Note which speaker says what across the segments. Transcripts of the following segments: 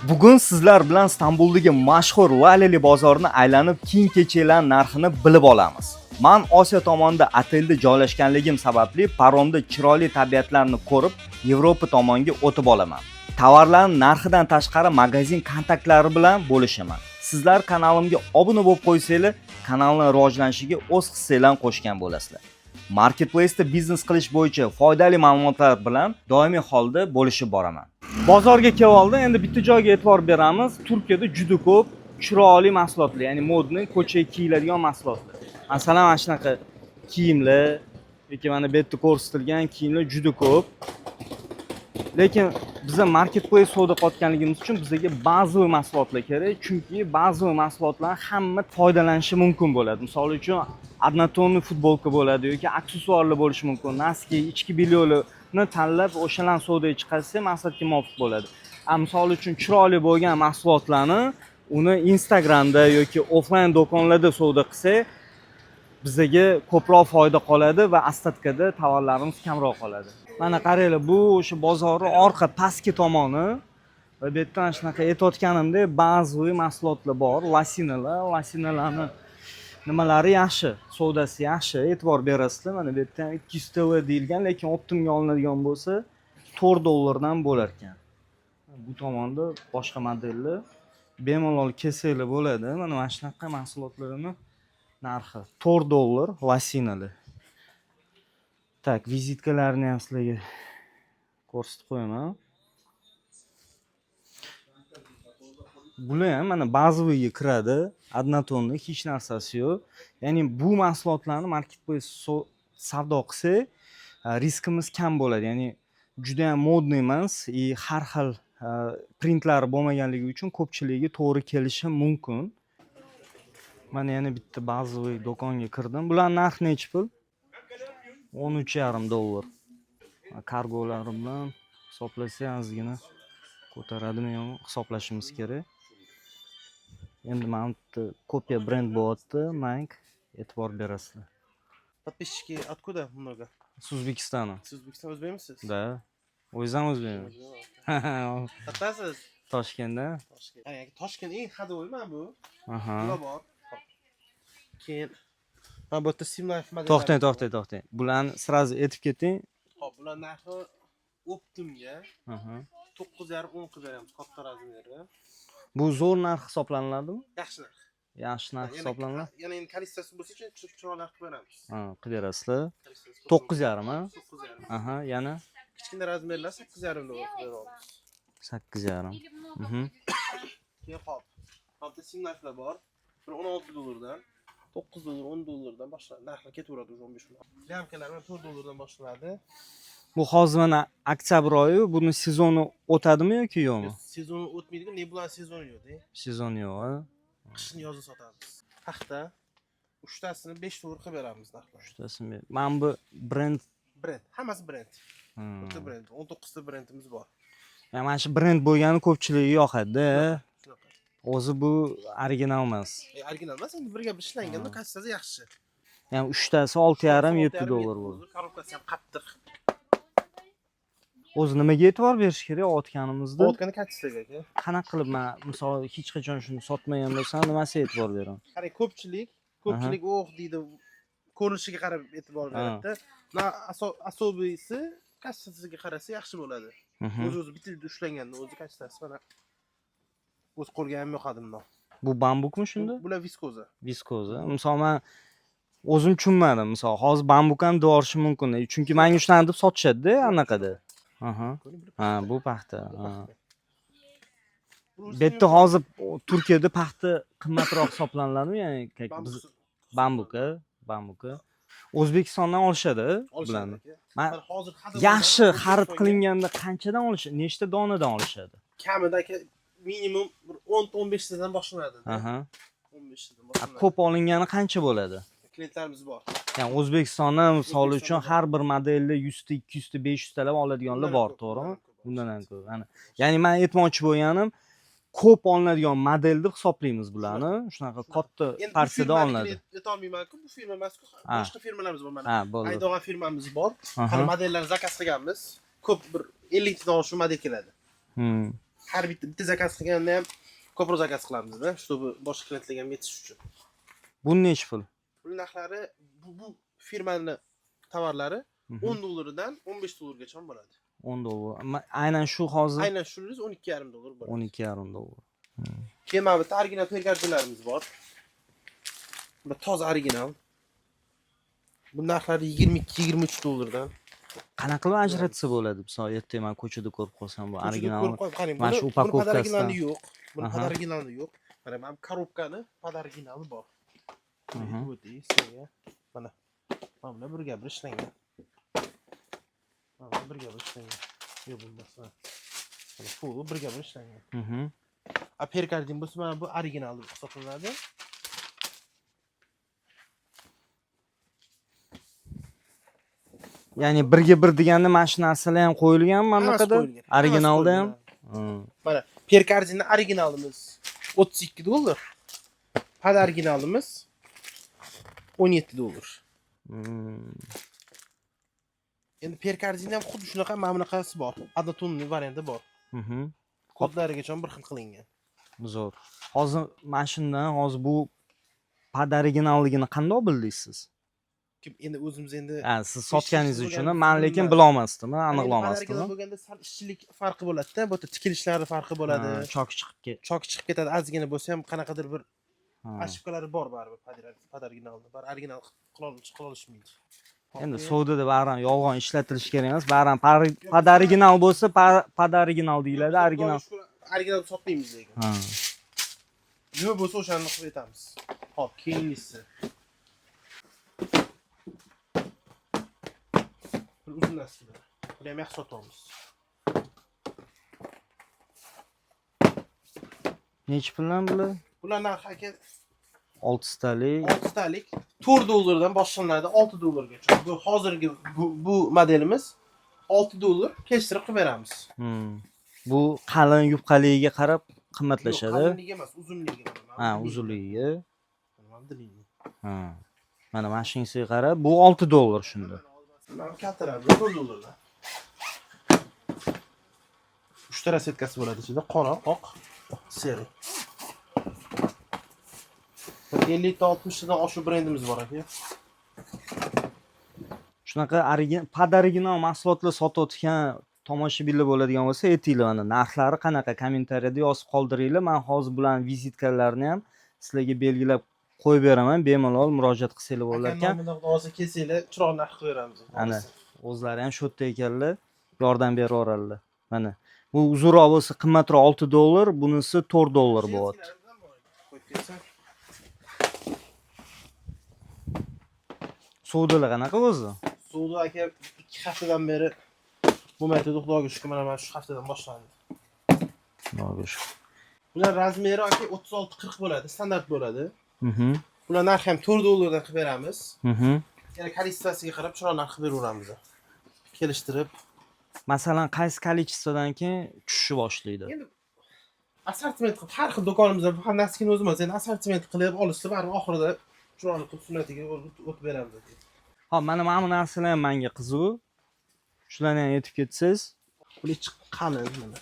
Speaker 1: Bugun sizlar bilan Istanbuldagi mashhur Valeli bozorini aylanib, kiyim kechaklar narxini bilib olamiz. Men Osiyo tomonda otelda joylashganligim sababli paromda chiroyli tabiatlarni ko'rib, Yevropa tomonga o'tib olaman. Tovarlarning narxidan tashqari magazin kontaktlari bilan bo'lishaman. Sizlar kanalimga obuna bo'lib qo'ysanglar, kanalning rivojlanishiga o'z hissalaringizni qo'shgan bo'lasizlar. Marketplace'da biznes qilish bo'yicha foydali ma'lumotlar bilan doimiy holda bo'lishib boraman. Bozorga kelib oldi, endi bitta joyga e'tibor beramiz. Turkiyada juda ko'p chiroyli mahsulotlar, ya'ni modniy ko'chaga kiyiladigan mahsulotlar. Masalan, mana shunaqa kiyimlar yoki mana bu yerda ko'rsatilgan kiyimlar juda ko'p. Lekin biza marketplace savdo qilayotganligimiz uchun bizga ba'zi mahsulotlar kerak, chunki ba'zi mahsulotlar hamma foydalanishi mumkin bo'ladi. Misol uchun однотонный futbolka bo'ladi yoki aksessuarlar bo'lishi mumkin. Naski, ichki bilyonlarni tanlab o'shalarni savdoga chiqarsa maqsadga muvofiq bo'ladi. Misol uchun chiroyli bo'lgan mahsulotlarni uni Instagramda yoki offline do'konlarda savdo qilsak, bizga ko'proq foyda qoladi va ostatkada tovarlarimiz kamroq qoladi. Mana qaranglar, bu o'sha bozorning orqa pastki tomoni va bu yerda mana shunaqa aytayotganimdek ba'zi mahsulotlar bor, lasinalarni nimalari yaxshi, savdosi yaxshi, e'tibor berasizlar. Mana bu yerda 200 TL deyilgan, lekin optimga olinadigan bo'lsa 4 dollardan bo'lar ekan. Bu tomonda boshqa modellar bemalol kelsanglar bo'ladi. Mana shunaqa mahsulotlarning narxi 4 dollar lasinalar. Tak, vizitkalarni ham sizlarga ko'rsatib qo'yaman. Bular ham mana ba'ziga kiradi, однотонный, hech narsasi yo'q. Ya'ni bu mahsulotlarni marketplace savdo qilsak, riskimiz kam bo'ladi. Ya'ni juda ham modniy emas, har xil printlari bo'lmaganligi uchun ko'pchiligiga to'g'ri kelishi mumkin. Mana yana bitta ba'zi do'konga kirdim. Bular narxi necha pul? 13,5 dollar. Kargolari bilan hisoblasak ozgina ko'taradimi yo'qmi hisoblashimiz kerak. Endi mana bu kopiya brend bo'lyapti, Nike, e'tibor berasizlar.
Speaker 2: Подписчики откуда много?
Speaker 1: С Узбекистана.
Speaker 2: С Узбекистана o'zbekmisiz?
Speaker 1: Да. O'zingizam o'zbekmi?
Speaker 2: Qayerdasiz?
Speaker 1: Toshkentda.
Speaker 2: Toshkent. Toshkent eng hadovoy mana bu.
Speaker 1: Aha.
Speaker 2: Bular bor. Keyin mana bu yerda Simlife modellari.
Speaker 1: To'xtang. Bularni sразу aytib keting.
Speaker 2: Hop, bular narxi Optimga.
Speaker 1: Aha.
Speaker 2: 9,5-10 qilib beramiz katta razmerda.
Speaker 1: Bu zo'r narx hisoblanadimi?
Speaker 2: Yaxshi narx.
Speaker 1: Yaxshi narx hisoblanadi.
Speaker 2: Yana endi kalissasi bo'lsa chiroyli narx qilib beramiz.
Speaker 1: Ha, qilib berasizlar. 9,5 mi?
Speaker 2: 9,5.
Speaker 1: Aha, yana
Speaker 2: Kichkina razmerlar 8,5 dollar qilib beramiz.
Speaker 1: 8,5.
Speaker 2: Keyin hop. Hopda Simlife'lar bor. 16 dollardan 9 dollar, 10 dollardan boshlanadi. Narxlar ketaveradi 15 dollar. Lamkalar 4 dollardan boshlanadi.
Speaker 1: Bu hozir mana oktyabr oyi, buni sezoni o'tadimi yoki yo'qmi?
Speaker 2: Sezoni o'tmaydigan, ne bular sezoni yo'q-da.
Speaker 1: Sezon yo'q, ha?
Speaker 2: Qishni yozda sotamiz. Paxta 3 tasini 5 dollar qilib beramiz narxlar.
Speaker 1: 3 tasini. Mana bu brend.
Speaker 2: Hammasi brend. Bitta brend, 19 ta brendimiz bor.
Speaker 1: Ya mana shu brend bo'lgani ko'pchiligiga yoqadi. O'zi bu original emas.
Speaker 2: Original emas, endi birga ishlanganda kassasi yaxshi.
Speaker 1: Ya'ni 3 tasi 6,5-7 dollar bo'ldi.
Speaker 2: Korobkasi ham qattiq.
Speaker 1: O'zi nimaga e'tibor berish kerak otganimizda?
Speaker 2: Otgani kattasiga aka.
Speaker 1: Qanaqa qilib men misol hech qachon shuni sotmagan bo'lsam, nimasiga e'tibor beraman?
Speaker 2: Qarang, ko'pchilik deydi, ko'rinishiga qarab e'tibor beradi. Na asobiysi kassasiga qarasa yaxshi bo'ladi. O'zi bitta ushlanganda o'zi kassasi mana o'z qo'lga ham yoqadi bundoq.
Speaker 1: Bu bambukmi shunda?
Speaker 2: Bular viskoza.
Speaker 1: Viskoza. Misol men o'zim tushunmadim. Misol hozir bambuk ham dorishi mumkin. Chunki menga shunaqa deb sotishadi-da, anaqada. Aha. Ha, bu paxta. Bu yerda hozir Turkiyada paxta qimmatroq hisoblanadimi? Ya'ni biz bambuk. O'zbekistondan olishadi bularni. Men
Speaker 2: hozir
Speaker 1: yaxshi xarid qilinganda qanchadan olishadi? Nechta donadan olishadi?
Speaker 2: Kamida minimum 10-15 tadan boshlanadi.
Speaker 1: Aha.
Speaker 2: 15 tadan boshlanadi.
Speaker 1: Ko'p olingani qancha bo'ladi?
Speaker 2: Klientlarimiz bor.
Speaker 1: Ya'ni O'zbekistondan misol uchun har bir modelda 100 ta, 200 ta, 500 talab oladiganlar bor, to'g'rimi? Bundan ham ko'p. Ya'ni men aytmoqchi bo'lganim, ko'p olinadigan model deb hisoblaymiz bularni. Shunaqa katta partiyada olinadi.
Speaker 2: Aytolmayman-ku, bu firma emas-ku. Boshqa firmalarimiz bor mana.
Speaker 1: Ha, bo'ldi.
Speaker 2: Aydogan firmamiz bor. Hali modellarni zakaz qilganmiz. ko'p bir 50 tadan oshiq model keladi. Har bitta zakaz qilganda ham ko'proq zakaz qilamiz-da, чтобы boshqa klientlarga ham yetish uchun.
Speaker 1: Bu nechi pul?
Speaker 2: Pul narxlari bu firmani tovarlari $10 dan $15 gacha bo'ladi.
Speaker 1: $10. Aynan shu hozir
Speaker 2: Aynan shungiz $12,5 bo'ladi.
Speaker 1: $12,5.
Speaker 2: Keyin mana bu original perkardilarimiz bor. Bu toza original. Bu narxlari $22-23 dan.
Speaker 1: Qanaqa qilib ajratsa bo'ladi? Misol ertaga men ko'chada ko'rib qolsam bu original.
Speaker 2: Qarang,
Speaker 1: Mana shu upakovkasidan
Speaker 2: yo'q. Buni originali yo'q. Mana bu korobkani originali bor. Mana mana birga bir ishlangan. Mana birga bir ishlangan. Yo'q bo'lmasa. Mana pul birga bir ishlangan. A perkardin bo'lsa mana bu original hisoblanadi.
Speaker 1: Ya'ni birga bir deganda mana shu narsalar ham qo'yilgan mana bunaqada. Originalda ham.
Speaker 2: Mana perkardinning originalimiz $32. Pad originalimiz $17. Endi perkardin ham xuddi shunaqa mana bunaqasi bor. Adnotonniy varianti bor. Kodlarigacha bir xil qilingan.
Speaker 1: Zo'r. Hozir mana shundan hozir bu pad originalligini qanday bildingiz siz?
Speaker 2: Kim endi o'zimiz endi
Speaker 1: siz sotganingiz uchun men lekin bilolmasdim, aniqlamasdim.
Speaker 2: Bo'lganda sal ishchilik farqi bo'ladi-da, bu yerda tikilishlari farqi bo'ladi. Choki chiqib ketadi, ozgina bo'lsa ham qanaqadir bir ошибкалari bor baribir pad originalda. Bar original qila olishmaydi.
Speaker 1: Endi savdoda baribir yolg'on ishlatilishi kerak emas. Baribir pad original bo'lsa pad original deyiladi, original.
Speaker 2: Original sotmaymiz lekin. Nima bo'lsa o'shani qilib aytamiz. Hop, keyingisi. Uzun nasllar. Buni ham yaxshi sotamiz.
Speaker 1: Necha puldan bular?
Speaker 2: Bular narxi aka
Speaker 1: 6 talik.
Speaker 2: $4 dan boshlanadi $6 gacha. Bu hozirgi bu modelimiz $6 kechtirib qilib beramiz.
Speaker 1: Bu qalin yupqaligiga qarab qimmatlashadi.
Speaker 2: Qalinligi emas, uzunligiga.
Speaker 1: Uzunligiga. Mana mashinasiga qarab, bu $6 shunda.
Speaker 2: Mana kattalar $4 dan. 3 ta rosetkasi bo'ladi ichida, qora, oq, seri. 50 ta 60 dan oshiq brendimiz bor aka.
Speaker 1: Shunaqa pad original mahsulotlar sotayotgan tomoshabinlar bo'ladigan bo'lsa, aytinglar mana narxlari qanaqa, kommentariyada yozib qoldiringlar. Men hozir bularning vizitkalarni ham sizlarga belgilab qo'yib beraman, bemalol murojaat qilsanglar bo'lar ekan.
Speaker 2: Hozir kelsanglar chiroyli narx qilib beramiz.
Speaker 1: Ana, o'zlari ham shu yerda ekanlar, yordam beraveradilar. Mana bu uzunroq bo'lsa qimmatroq $6, bunisi $4 bo'lyapti. Savdolar qanaqa o'zi?
Speaker 2: Savdo aka 2 haftadan beri bo'lmaydi, xudoga shukr, mana shu haftadan boshlandi.
Speaker 1: Xudoga shukr.
Speaker 2: Bular razmeri aka 36-40 bo'ladi, standart bo'ladi. Bular narxi ham $4 dan qilib beramiz. Yana kolичествосiga qarab chiroyli narx qilib beraveramiz. Kelishtirib.
Speaker 1: Masalan, qaysi kolичествоdan keyin tushishni boshlaydi?
Speaker 2: Endi assortiment qilib har xil do'konimizda bu ham naskini o'zi emas, endi assortiment qilib olishsa baribir oxirida chiroyli qilib sunnatiga o'tib beramiz.
Speaker 1: Hop, mana bu narsalar ham menga qiziq. Shularni ham aytib ketsangiz.
Speaker 2: Bular qalin mana.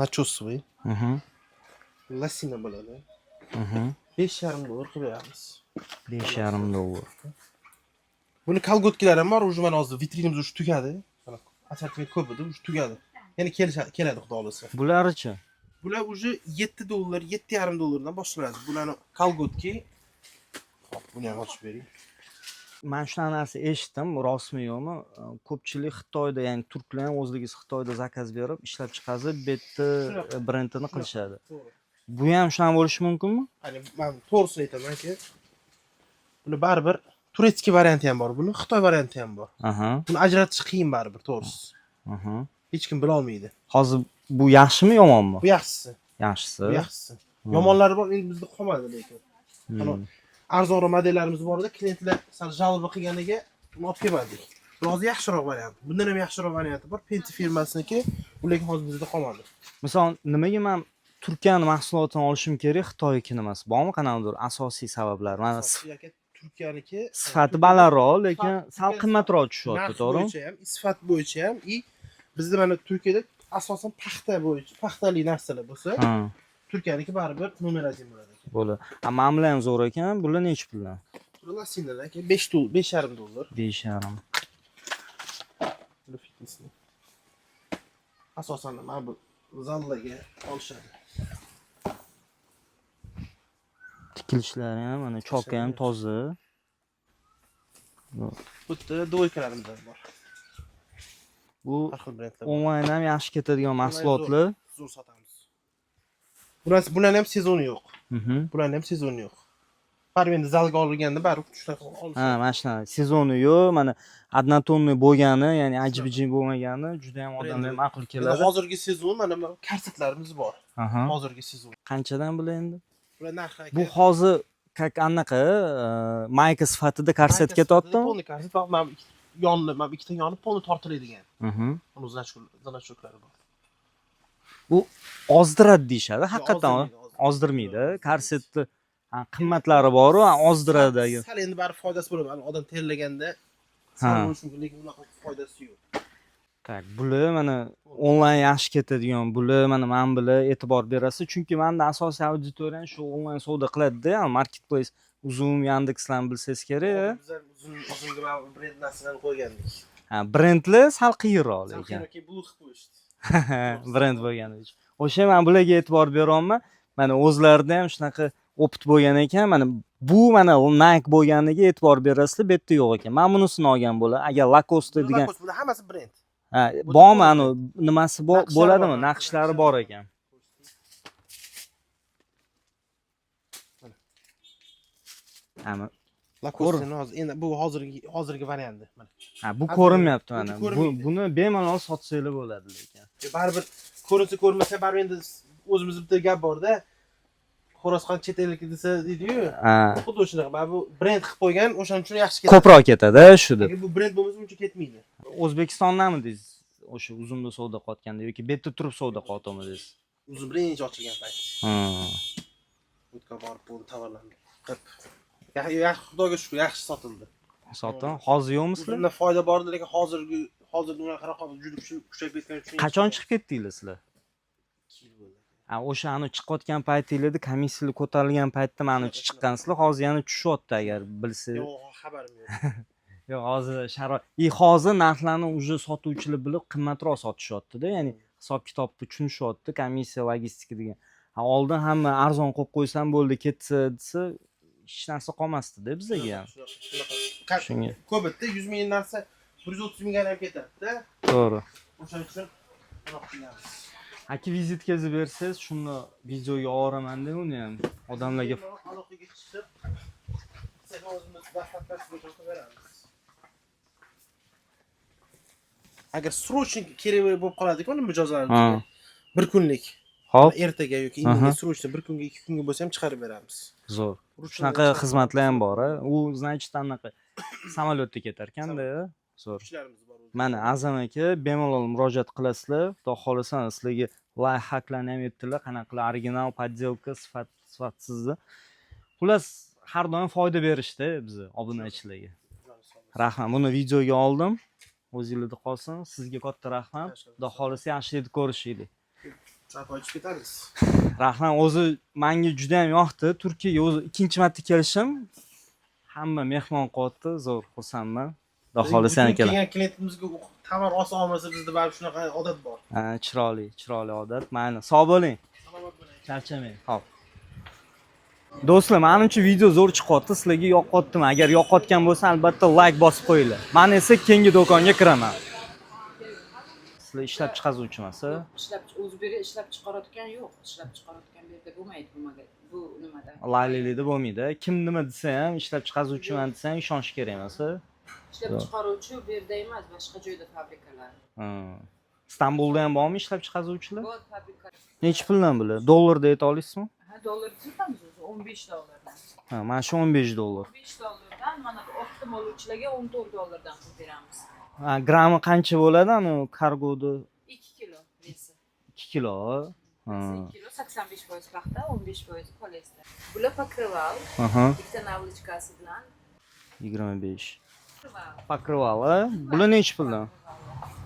Speaker 2: Nachosvoy. Lasina bo'ladi. $5,5 qilib beramiz.
Speaker 1: $5,5.
Speaker 2: Buni kolgotkalar ham bor, уже mana hozir vitrinimiz уже tugadi. Mana assortiment ko'p edi, уже tugadi. Yana keladi xudo xolasa.
Speaker 1: Bularchi?
Speaker 2: Bular уже $7, $7,5 dan boshlanadi. Bularni kolgotki. Hop, buni ham ochib bering.
Speaker 1: Men shunaqa narsa eshitdim, rostmi yo'qmi? Ko'pchilik Xitoyda, ya'ni turklar ham o'zligiz Xitoyda zakaz berib, ishlab chiqazib, bitta brendini qilishadi. Bu ham shunaqa bo'lishi mumkinmi?
Speaker 2: Men to'g'risini aytaman aka. Buni baribir turetskiy varianti ham bor, buni Xitoy varianti ham bor. Buni ajratish qiyin baribir, to'g'risi. Hech kim bila olmaydi.
Speaker 1: Hozir bu yaxshimi, yomonmi?
Speaker 2: Bu yaxshisi.
Speaker 1: Yaxshisi.
Speaker 2: Yomonlari bor, endi bizda qolmadi lekin. Arzonroq modellarimiz bor edi, klientlar sal jalba qilganiga uni olib kelmadik. Hozir yaxshiroq variant. Bundan ham yaxshiroq varianti bor, Penti firmasiniki, lekin hozir bizda qolmadi.
Speaker 1: Misol, nimaga men Turkiyani mahsulotini olishim kerak, Xitoynikini emas. Bormi qanaqadir asosiy sabablar? Mana
Speaker 2: Turkiyaniki
Speaker 1: sifati balandroq, lekin sal
Speaker 2: Turkiya
Speaker 1: qimmatroq tushyapti,
Speaker 2: narx
Speaker 1: to'g'rimi?
Speaker 2: bo'yicha ham, sifat bo'yicha ham и bizda mana Turkiyada asosan paxta bo'yicha, paxtali narsalar bo'lsa,
Speaker 1: Ha,
Speaker 2: Turkiyaniki baribir nomer 1 bo'ladi.
Speaker 1: bo'ladi. Mana bular ham zo'r ekan. Bular necha puldan?
Speaker 2: Lasinalar aka 5,5 dollar.
Speaker 1: 5,5.
Speaker 2: Bu fitnessni. Asosan mana bu zallarga olishadi.
Speaker 1: Tikilishlari ham mana choki ham toza.
Speaker 2: Bu yerda doykalarimiz bor.
Speaker 1: Bu
Speaker 2: Har xil brendlar bor.
Speaker 1: onlayn ham yaxshi ketadigan mahsulotlar.
Speaker 2: Zo'r sotamiz. Bularning ham sezoni yo'q.
Speaker 1: Mhm.
Speaker 2: Bularning ham sezoni yo'q. Baribir endi zalga olganda baribir shunaqa olishadi.
Speaker 1: Ha, mana shunaqa sezoni yo'q, mana однотонный bo'lgani, ya'ni ajib-bijib bo'lmagani juda ham odamlar ma'qul
Speaker 2: Endi
Speaker 1: keladi.
Speaker 2: hozirgi sezon mana bu karsetlarimiz bor.
Speaker 1: Aha.
Speaker 2: Hozirgi sezon.
Speaker 1: Qanchadan bular endi?
Speaker 2: Bular narxi aka.
Speaker 1: Bu hozir anaqa mayka sifatida korset ketyaptimi?
Speaker 2: Polni korset va mana yonni, mana ikkita yoni polni tortiladigan.
Speaker 1: Mhm.
Speaker 2: Uni значоклari bor.
Speaker 1: Bu ozdiradi deyshadi, haqiqatan
Speaker 2: ozdirmaydi.
Speaker 1: ozdirmaydi. Korsetni qimmatlari bor-ku, ozdiradi.
Speaker 2: Sal endi bari foydasi bo'ladi. Mana odam terlaganda
Speaker 1: Ha.
Speaker 2: sal bo'lishi mumkin, lekin unaqa foydasi yo'q.
Speaker 1: Tak, bular mana onlayn yaxshi ketadigan, bular mana bular e'tibor berasiz, chunki menda asosiy auditoriyam shu onlayn savdo qiladi-da, marketplace, Uzum, Yandexlarni bilsangiz kerak.
Speaker 2: Bizlar uzunga brend narsalarni qo'ygandik.
Speaker 1: Ha, brendlar sal qiyinroq lekin.
Speaker 2: Aka bu xil qo'yishdi.
Speaker 1: Brend bo'lgani uchun. O'sha men bularga e'tibor beryapman. Mana o'zlarida ham shunaqa opit bo'lgan ekan. Mana bu mana Nike bo'lganiga e'tibor berasizlar, bu yerda yo'q ekan. Men bunisini olgan bo'lar. Agar Lacoste degan,
Speaker 2: Bular hammasi brend.
Speaker 1: ha, bormi anu nimasi bo'ladimi?
Speaker 2: bor,
Speaker 1: Naqshlari bor ekan. Ama
Speaker 2: Lacoste hozir endi bu hozirgi varianti mana.
Speaker 1: ha, bu ko'rinmayapti mana.
Speaker 2: ko'rinmaydi.
Speaker 1: Buni bemalol sotsanglar bo'ladi lekin.
Speaker 2: Baribir ko'rinsa ko'rmasa baribir endi o'zimiz bitta gap bor-da. Xo'rozxon chet ellik desa deydi-yu.
Speaker 1: Ha,
Speaker 2: Xuddi o'shanaqa. Mana bu brend qilib qo'ygan, o'shaning uchun yaxshi ketadi.
Speaker 1: ko'proq ketadi shu deb.
Speaker 2: Agar bu brend bo'lmasa uncha ketmaydi.
Speaker 1: O'zbekistondami deysiz? O'sha uzumda savdo qilayotganda yoki bu yerda turib savdo qilyaptimi deysiz?
Speaker 2: Uzun birinchi ochilgan payt.
Speaker 1: Ha.
Speaker 2: O'tga borib bu tovarlarni qilib. Yaxshi, Xudoga shukr, yaxshi sotildi.
Speaker 1: Sotim. Hozir yo'qmisizlar?
Speaker 2: Bundan foyda bor, lekin hozir unaqa raqobat juda kuchayib ketgani uchun.
Speaker 1: Qachon chiqib ketdinglar sizlar?
Speaker 2: 2 yil bo'ldi.
Speaker 1: Ha, o'sha chiqayotgan paytinglarda komissiyalar ko'tarilgan paytda mana chiqqansizlar, hozir yana tushyapti agar bilsangiz.
Speaker 2: Yo'q, xabarim yo'q.
Speaker 1: Yo'q, hozir sharoit. Hozir narxlarni уже sotuvchilar bilib qimmatroq sotishyapti-da, ya'ni hisob kitobni tushunishyapti, komissiya, logistika degan. Ha, oldin hamma arzon qo'yib qo'ysam bo'ldi, ketsa desa, hech narsa qolmasdi-da bizga ham.
Speaker 2: Shunaqa.
Speaker 1: Shunga.
Speaker 2: Ko'p bitta 100 ming narsa 130 mingga ham ketadi-da.
Speaker 1: To'g'ri.
Speaker 2: O'shaning uchun bunaqa qilamiz.
Speaker 1: Aka vizitkazni bersangiz, shuni videoga olaraman-da uni ham odamlarga.
Speaker 2: Aloqaga chiqib, siz o'zimiz vaqtlasini ko'rsatib beramiz. Agar срочно kerak bo'lib qoladi-ku, mijozlarimiz. Bir kunlik.
Speaker 1: Hop,
Speaker 2: Ertaga yoki indinga срочно bir kunga, 2 kunga bo'lsa ham chiqarib beramiz.
Speaker 1: zo'r. Shunaqa xizmatlar ham bor, u значит anaqa samolyotda ketar ekanda. Zo'r.
Speaker 2: Kuchlarimiz bor.
Speaker 1: Mana Azam aka bemalol murojaat qilasizlar. Xudo xolasa sizlarga live hacklarni ham aytdilar, qanaqa qilib original poddelka sifatsizni. Xullas har doim foyda berishda bizni obunachilarga. Rahmat, buni videoga oldim. O'zingizda qolsin. Sizga katta rahmat. Xudo xolasa yaxshilikni ko'rishaylik.
Speaker 2: Choy ichib ketamiz.
Speaker 1: Rahmat, o'zi menga juda ham yoqdi. Turkiyaga o'zi ikkinchi marta kelishim. Hamma mehmon qilyapti, zo'r xursandman. Xudo xolasa yana kelaman.
Speaker 2: Kelgan klientimizga tovar olsa olmasa bizda baribir shunaqa odat bor.
Speaker 1: Ha, chiroyli odat. Mayli, sog' bo'ling.
Speaker 2: Salomat bo'ling.
Speaker 1: Charchamang. Xo'p. Do'stlar, menimcha video zo'r chiqyapti. Sizlarga yoqyaptimi? Agar yoqayotgan bo'lsa, albatta like bosib qo'yinglar. Men esa keyingi do'konga kiraman. Sizlar ishlab chiqaruvchimisiz?
Speaker 3: O'zbekistonda ishlab chiqaradigan yo'q. Ishlab chiqaradigan bu yerda bo'lmaydi bu nimada.
Speaker 1: Laylikda bo'lmaydi. Kim nima desa ham ishlab chiqaruvchiman desa ham ishonish kerak emas.
Speaker 3: Ishlab chiqaruvchi bu yerda emas, boshqa joyda fabrikalar.
Speaker 1: Istanbulda ham bormi ishlab chiqaruvchilar?
Speaker 3: Bor fabrika.
Speaker 1: Necha puldan bular? Dollarda ayta olasizmi?
Speaker 3: Ha, dollarni sotamiz o'zi 15 dollardan.
Speaker 1: Ha, mana shu 15 dollar.
Speaker 3: 15 dollardan mana bu optim oluvchilarga 14 dollardan qilib beramiz.
Speaker 1: Ha, grammi qancha bo'ladi? Kargoda
Speaker 3: 2 kilo vesi.
Speaker 1: 2 kilo.
Speaker 3: kilo 85% paxta, 15% polyester. Bular покрывал.
Speaker 1: Aha.
Speaker 3: Bitta navlichkasi bilan
Speaker 1: 25.
Speaker 3: покрывал.
Speaker 1: Покрывал, bular necha puldan?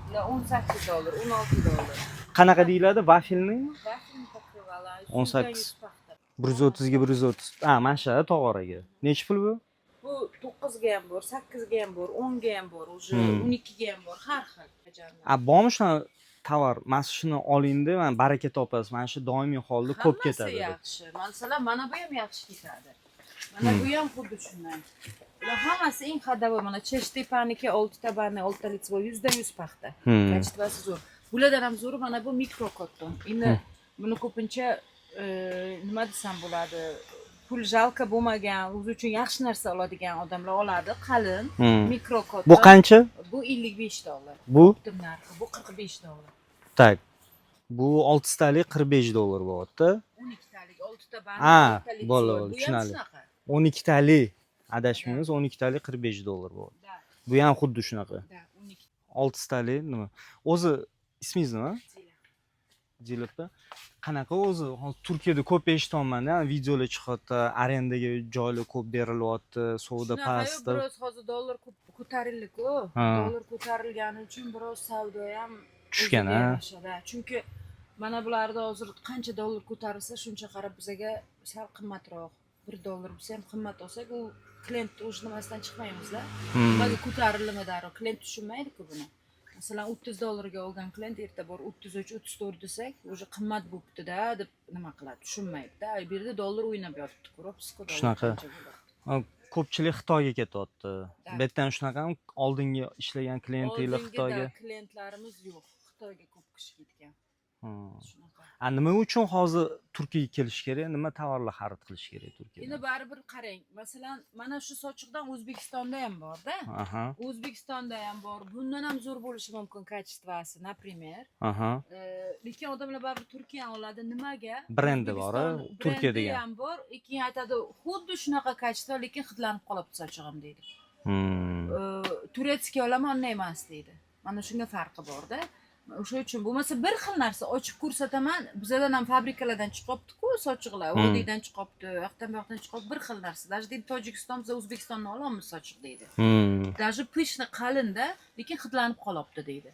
Speaker 3: Bular $18, $16.
Speaker 1: Qanaqa deyiladi? Vafelni?
Speaker 3: Vafin покрывала
Speaker 1: 18.
Speaker 3: paxta.
Speaker 1: 130 ga 130. Ha, mana shu tog'oraga. Necha pul bu?
Speaker 3: Bu 9 ga ham bor, 8 ga ham bor, 10 ga ham bor, уже 12 ga ham bor, har xil.
Speaker 1: A, bormi shunaqa tovar? Mana shuni olingda, mana baraka topasiz. Mana shu doimiy holda ko'p ketadi.
Speaker 3: Hammasi yaxshi. Masalan, mana bu ham yaxshi ketadi. Mana bu ham xuddi shunday. Bular hammasi eng xadavoy. Mana Cheshtepaniki 6 ta bani, 6 ta litvo, 100% paxta. Kachtvasi zo'r. Bulardan ham zo'ri mana bu mikrokotton. Endi buni ko'pincha nima desam bo'ladi? Pul jalka bo'lmagan, o'zi uchun yaxshi narsa oladigan odamlar oladi, qalin, mikrokotton.
Speaker 1: Bu qancha?
Speaker 3: Bu $55.
Speaker 1: Bu?
Speaker 3: Bitim narxi. Bu $45.
Speaker 1: Tak. Bu 6 talik $45 bo'lyapti.
Speaker 3: 12 talik, 6 ta bani,
Speaker 1: Ha,
Speaker 3: 6 ta litvo.
Speaker 1: bo'ldi,
Speaker 3: Bu ham
Speaker 1: tushunarli.
Speaker 3: shunaqa.
Speaker 1: 12 talik. Adashmaymiz, 12 talik $45 bo'lyapti.
Speaker 3: Da,
Speaker 1: Bu ham xuddi shunaqa.
Speaker 3: da, 12
Speaker 1: 6 talik nima? O'zi ismingiz nima?
Speaker 3: tila.
Speaker 1: Jilibda. Qanaqa o'zi Turkiyada ko'p eshityapman-da, videolar chiqyapti, arendaga joylar ko'p berilyapti, savdo past.
Speaker 3: Biroz hozir dollar ko'tarildi-ku.
Speaker 1: Ha.
Speaker 3: Dollar ko'tarilgani uchun biroz savdo ham
Speaker 1: Tushgan,
Speaker 3: o'ziga
Speaker 1: ha?
Speaker 3: yarashadi. Chunki mana bularda hozir qancha dollar ko'tarilsa, shuncha qarab bizaga sal qimmatroq. $1 bo'lsa ham qimmat olsak, u klient o'sha nimasidan chiqmaymiz-da. Nimaga ko'tarildimi darrov? Klient tushunmaydi-ku buni. Masalan, $30 ga olgan klient erta bor 33, 34 desak, o'sha qimmat bo'libdi-da deb nima qiladi, tushunmaydi-da. Bu yerda dollar o'ynab yotibdi, ko'ryapsiz-ku.
Speaker 1: Shunaqa. Ko'pchilik Xitoyga ketyapti. Bu yerdan shunaqa oldingi ishlagan klientlar Xitoyga.
Speaker 3: Klientlarimiz yo'q. Xitoyga ko'p kishi ketgan. Shunaqa.
Speaker 1: A, nima uchun hozir Turkiyaga kelish kerak? Nima tovarlar xarid qilish kerak Turkiyada?
Speaker 3: Endi baribir qarang. Masalan, mana shu sochiqdan O'zbekistonda ham bor-da.
Speaker 1: Aha.
Speaker 3: O'zbekistonda ham bor. Bundan ham zo'r bo'lishi mumkin kачествоsi, например.
Speaker 1: Aha.
Speaker 3: Lekin odamlar baribir Turkiyani oladi. Nimaga?
Speaker 1: Brendi bor, Turkiya degan.
Speaker 3: ham bor. Keyin aytadi, xuddi shunaqa kачество, lekin hidlanib qolibdi sochig'im deydi. Turetskiy olaman, unday emas deydi. Mana shunga farqi bor-da. O'sha uchun bo'lmasa bir xil narsa ochib ko'rsataman. Bizdan ham fabrikalardan chiqyapti-ku sochiqlar, Odiydan chiqyapti, bu yoqdan chiqyapti, bir xil narsa. Даже deydi Tojikiston, biz O'zbekistonni olamiz sochiq deydi. Даже pishni qalin-da, lekin hidlanib qolyapti deydi.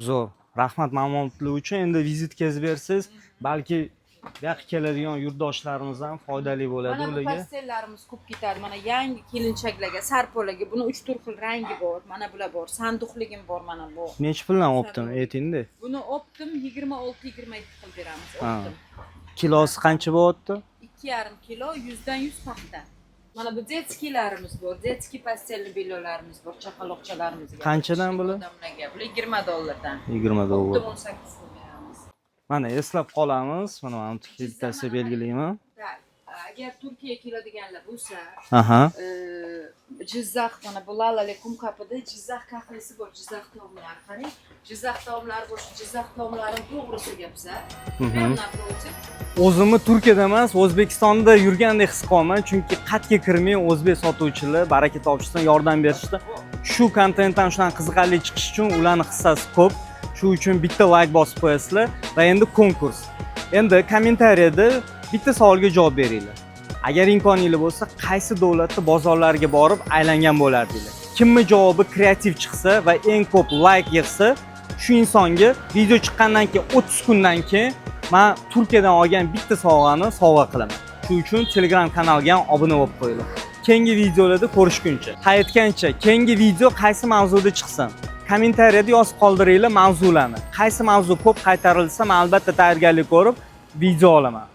Speaker 1: Zo'r. Rahmat ma'lumotlar uchun. Endi vizitkaz bersiz, balki bu yoqqa keladigan yurtdoshlarimiz ham foydali bo'ladi
Speaker 3: Mana bu
Speaker 1: ularga.
Speaker 3: pastellarimiz ko'p ketadi. Mana yangi kelinchaklarga, sarpolarga buni 3-4 xil rangi bor. Mana bular bor. Sanduqligim bor mana bu.
Speaker 1: Necha puldan olibdim, aytingda?
Speaker 3: Buni optim 26-27 qilib beramiz. Optim.
Speaker 1: Kilosi qancha bo'lyapti?
Speaker 3: 2,5 kilo, 100dan 100 paxta. Mana bu detskilarimiz bor. Detski pastelli bellolarimiz bor. Chaqaloqchalarimizga.
Speaker 1: Qanchadan bular?
Speaker 3: Odamlarga. Bular $20.
Speaker 1: $20.
Speaker 3: Optim 18 qilib beramiz.
Speaker 1: Mana eslab qolamiz. Mana men bittasi belgilayman.
Speaker 3: Agar Turkiyaga keladiganlar bo'lsa,
Speaker 1: Aha.
Speaker 3: Jizzax mana bu Lalalekum kapida Jizzax kafesi bor, Jizzax taomlari. Qarang, Jizzax taomlari bor, Jizzax taomlari to'g'risiga bo'lsa,
Speaker 1: O'zimni Turkiyada emas, O'zbekistonda yurgandek his qilaman, chunki qatga kirmay o'zbek sotuvchilar baraka topishdan yordam berishdi. Shu kontentdan shundan qiziqarli chiqish uchun ularning hissasi ko'p. Shu uchun bitta like bosib qo'yasizlar va endi konkurs. Endi kommentariyada bitta savolga javob beringlar. Agar imkoningiz bo'lsa, qaysi davlatda bozorlarga borib aylangan bo'lardinglar? Kimni javobi kreativ chiqsa va eng ko'p like yig'sa, shu insonga video chiqqandan keyin 30 kundan keyin men Turkiyadan olgan bitta sovg'ani sovg'a qilaman. Shu uchun Telegram kanalga ham obuna bo'lib qo'yinglar. Keyingi videolarda ko'rishguncha. Aytgancha, keyingi video qaysi mavzuda chiqsin? Kommentariyada yozib qoldiringlar mavzularni. Qaysi mavzu ko'p qaytarilsa, men albatta tayyorgarlik ko'rib video olaman.